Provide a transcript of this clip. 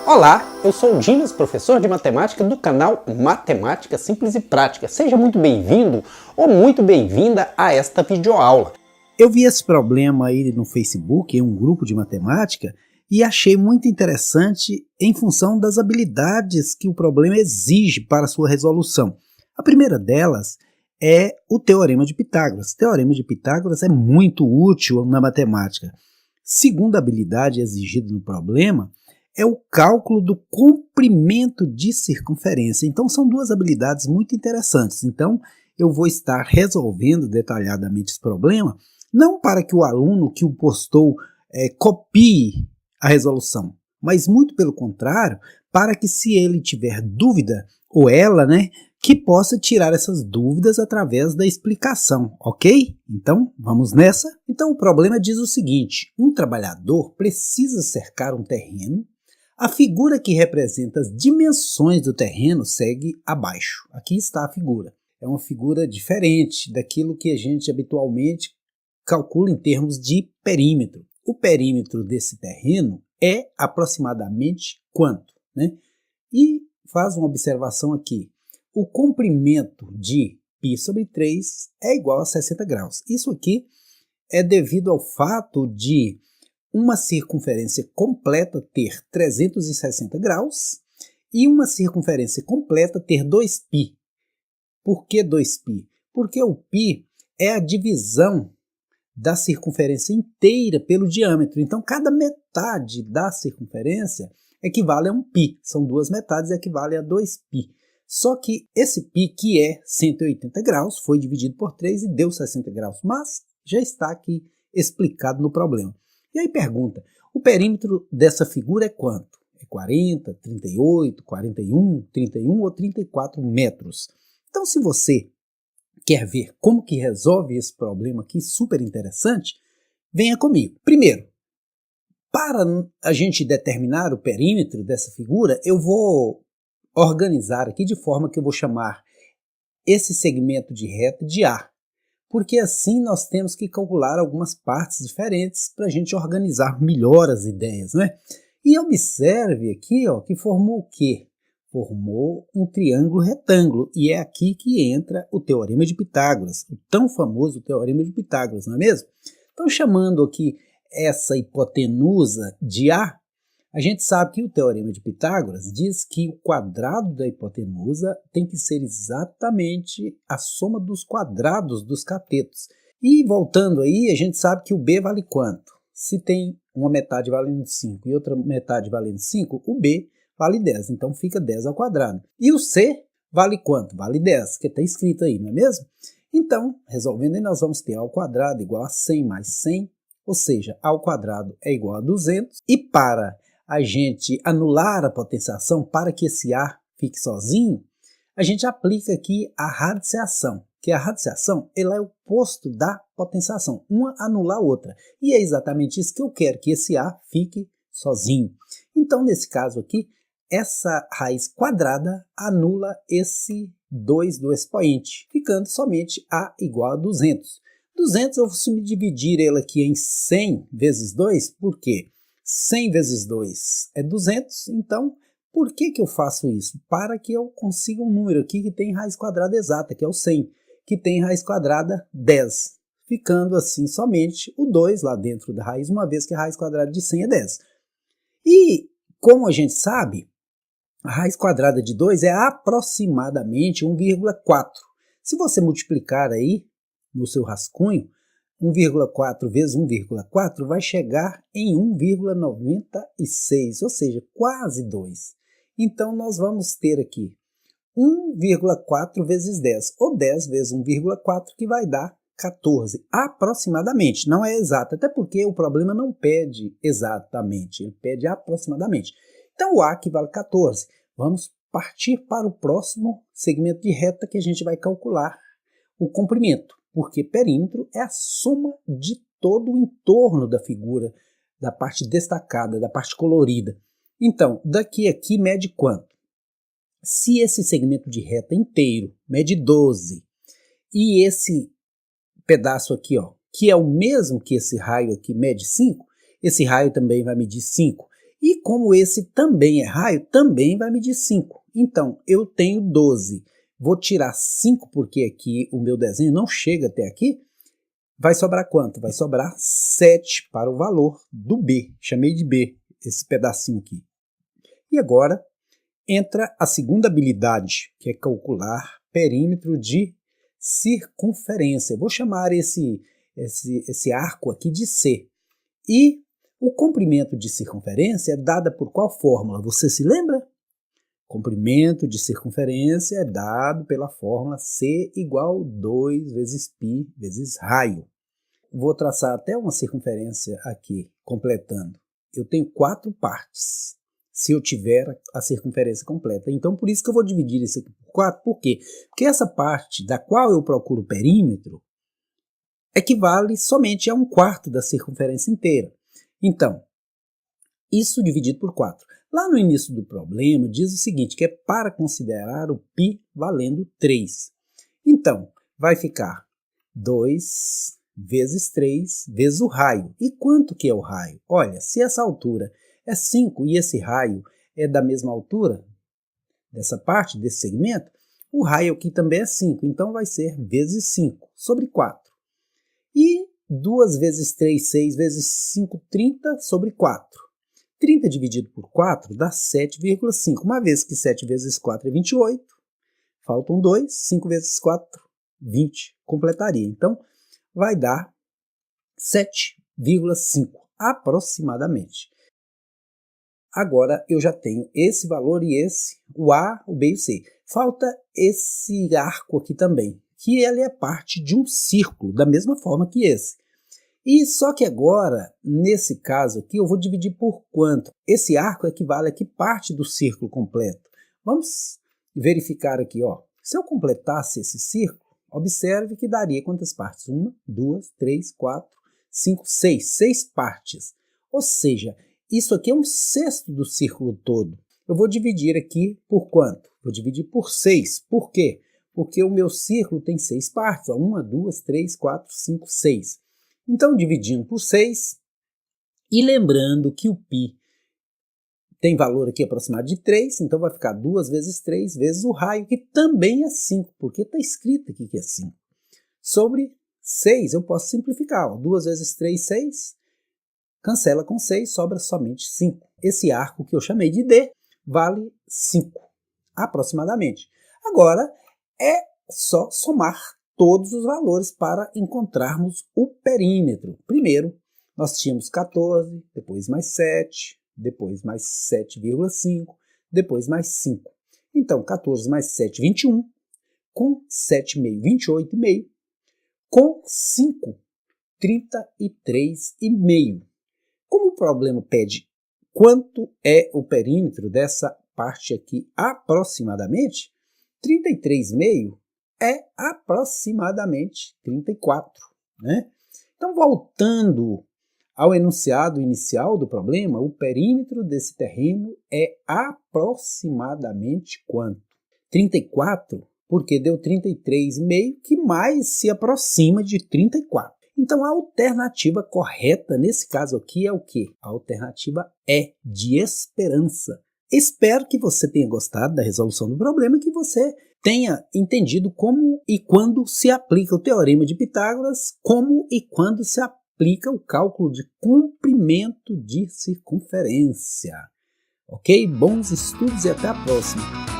Olá, eu sou o Dimas, professor de matemática do canal Matemática Simples e Prática. Seja muito bem-vindo ou muito bem-vinda a esta videoaula. Eu vi esse problema aí no Facebook, em um grupo de matemática, e achei muito interessante em função das habilidades que o problema exige para sua resolução. A primeira delas é o Teorema de Pitágoras. O Teorema de Pitágoras é muito útil na matemática. Segunda habilidade exigida no problema é o cálculo do comprimento de circunferência. Então são duas habilidades muito interessantes. Então eu vou estar resolvendo detalhadamente esse problema, não para que o aluno que o postou copie a resolução, mas muito pelo contrário, para que se ele tiver dúvida, ou ela, que possa tirar essas dúvidas através da explicação, ok? Então, vamos nessa? Então, o problema diz o seguinte: um trabalhador precisa cercar um terreno. A figura que representa as dimensões do terreno segue abaixo. Aqui está a figura. É uma figura diferente daquilo que a gente habitualmente calcula em termos de perímetro. O perímetro desse terreno é aproximadamente quanto? E faz uma observação aqui. O comprimento de π sobre 3 é igual a 60 graus. Isso aqui é devido ao fato de uma circunferência completa ter 360 graus e uma circunferência completa ter 2π. Por que 2π? Porque o π é a divisão da circunferência inteira pelo diâmetro. Então, cada metade da circunferência equivale a um π. São duas metades e equivale a 2π. Só que esse π, que é 180 graus, foi dividido por 3 e deu 60 graus. Mas já está aqui explicado no problema. E aí pergunta, o perímetro dessa figura é quanto? É 40, 38, 41, 31 ou 34 metros? Então, se você quer ver como que resolve esse problema aqui, super interessante, venha comigo. Primeiro, para a gente determinar o perímetro dessa figura, eu vou organizar aqui de forma que eu vou chamar esse segmento de reta de A. Porque assim nós temos que calcular algumas partes diferentes para a gente organizar melhor as ideias, E observe aqui, que formou o quê? Formou um triângulo retângulo, e é aqui que entra o Teorema de Pitágoras, o tão famoso Teorema de Pitágoras, não é mesmo? Então, chamando aqui essa hipotenusa de A, a gente sabe que o Teorema de Pitágoras diz que o quadrado da hipotenusa tem que ser exatamente a soma dos quadrados dos catetos. E voltando aí, a gente sabe que o B vale quanto? Se tem uma metade valendo 5 e outra metade valendo 5, o B vale 10, então fica 10 ao quadrado. E o C vale quanto? Vale 10, que está escrito aí, não é mesmo? Então, resolvendo, nós vamos ter A ao quadrado igual a 100 mais 100, ou seja, A ao quadrado é igual a 200, e para a gente anular a potenciação, para que esse A fique sozinho, a gente aplica aqui a radiciação, que a radiciação ela é o oposto da potenciação, uma anula a outra. E é exatamente isso que eu quero, que esse A fique sozinho. Então, nesse caso aqui, essa raiz quadrada anula esse 2 do expoente, ficando somente A igual a 200. 200 eu vou subdividir ele aqui em 100 vezes 2, por quê? 100 vezes 2 é 200, então por que eu faço isso? Para que eu consiga um número aqui que tem raiz quadrada exata, que é o 100, que tem raiz quadrada 10, ficando assim somente o 2 lá dentro da raiz, uma vez que a raiz quadrada de 100 é 10. E como a gente sabe, a raiz quadrada de 2 é aproximadamente 1,4. Se você multiplicar aí no seu rascunho, 1,4 vezes 1,4 vai chegar em 1,96, ou seja, quase 2. Então, nós vamos ter aqui 1,4 vezes 10, ou 10 vezes 1,4, que vai dar 14, aproximadamente. Não é exato, até porque o problema não pede exatamente, ele pede aproximadamente. Então, o A que vale 14. Vamos partir para o próximo segmento de reta que a gente vai calcular o comprimento, porque perímetro é a soma de todo o entorno da figura, da parte destacada, da parte colorida. Então, daqui a aqui mede quanto? Se esse segmento de reta inteiro mede 12 e esse pedaço aqui, que é o mesmo que esse raio aqui mede 5, esse raio também vai medir 5. E como esse também é raio, também vai medir 5. Então, eu tenho 12. Vou tirar 5 porque aqui o meu desenho não chega até aqui. Vai sobrar quanto? Vai sobrar 7 para o valor do B. Chamei de B esse pedacinho aqui. E agora entra a segunda habilidade, que é calcular perímetro de circunferência. Vou chamar esse arco aqui de C. E o comprimento de circunferência é dada por qual fórmula? Você se lembra? Comprimento de circunferência é dado pela fórmula C igual 2 vezes π vezes raio. Vou traçar até uma circunferência aqui, completando. Eu tenho 4 partes, se eu tiver a circunferência completa. Então, por isso que eu vou dividir isso aqui por 4. Por quê? Porque essa parte da qual eu procuro o perímetro equivale somente a 1/4 da circunferência inteira. Então, isso dividido por 4. Lá no início do problema diz o seguinte, que é para considerar o π valendo 3. Então, vai ficar 2 vezes 3 vezes o raio. E quanto que é o raio? Olha, se essa altura é 5 e esse raio é da mesma altura, dessa parte, desse segmento, o raio aqui também é 5. Então, vai ser vezes 5 sobre 4. E 2 vezes 3, 6 vezes 5, 30 sobre 4. 30 dividido por 4 dá 7,5. Uma vez que 7 vezes 4 é 28, faltam 2, 5 vezes 4, 20. Completaria. Então, vai dar 7,5 aproximadamente. Agora eu já tenho esse valor e esse, o A, o B e o C. Falta esse arco aqui também, que ele é parte de um círculo, da mesma forma que esse. E só que agora, nesse caso aqui, eu vou dividir por quanto? Esse arco equivale a que parte do círculo completo? Vamos verificar aqui, ó. Se eu completasse esse círculo, observe que daria quantas partes? 1, 2, 3, 4, 5, 6. 6 partes. Ou seja, isso aqui é 1/6 do círculo todo. Eu vou dividir aqui por quanto? Vou dividir por 6. Por quê? Porque o meu círculo tem 6 partes. 1, 2, 3, 4, 5, 6. Então, dividindo por 6, e lembrando que o π tem valor aqui aproximado de 3, então vai ficar 2 vezes 3 vezes o raio, que também é 5, porque está escrito aqui que é 5. Sobre 6, eu posso simplificar. Ó, 2 vezes 3, 6, cancela com 6, sobra somente 5. Esse arco que eu chamei de D vale 5, aproximadamente. Agora, é só somar todos os valores para encontrarmos o perímetro. Primeiro, nós tínhamos 14, depois mais 7, depois mais 7,5, depois mais 5. Então, 14 mais 7, 21, com 7,5, 28,5, com 5, 33,5. Como o problema pede quanto é o perímetro dessa parte aqui aproximadamente, 33,5 é aproximadamente 34, né? Então, voltando ao enunciado inicial do problema, o perímetro desse terreno é aproximadamente quanto? 34, porque deu 33,5, que mais se aproxima de 34. Então, a alternativa correta nesse caso aqui é o quê? A alternativa é de esperança. Espero que você tenha gostado da resolução do problema e que você tenha entendido como e quando se aplica o Teorema de Pitágoras, como e quando se aplica o cálculo de comprimento de circunferência. Ok? Bons estudos e até a próxima!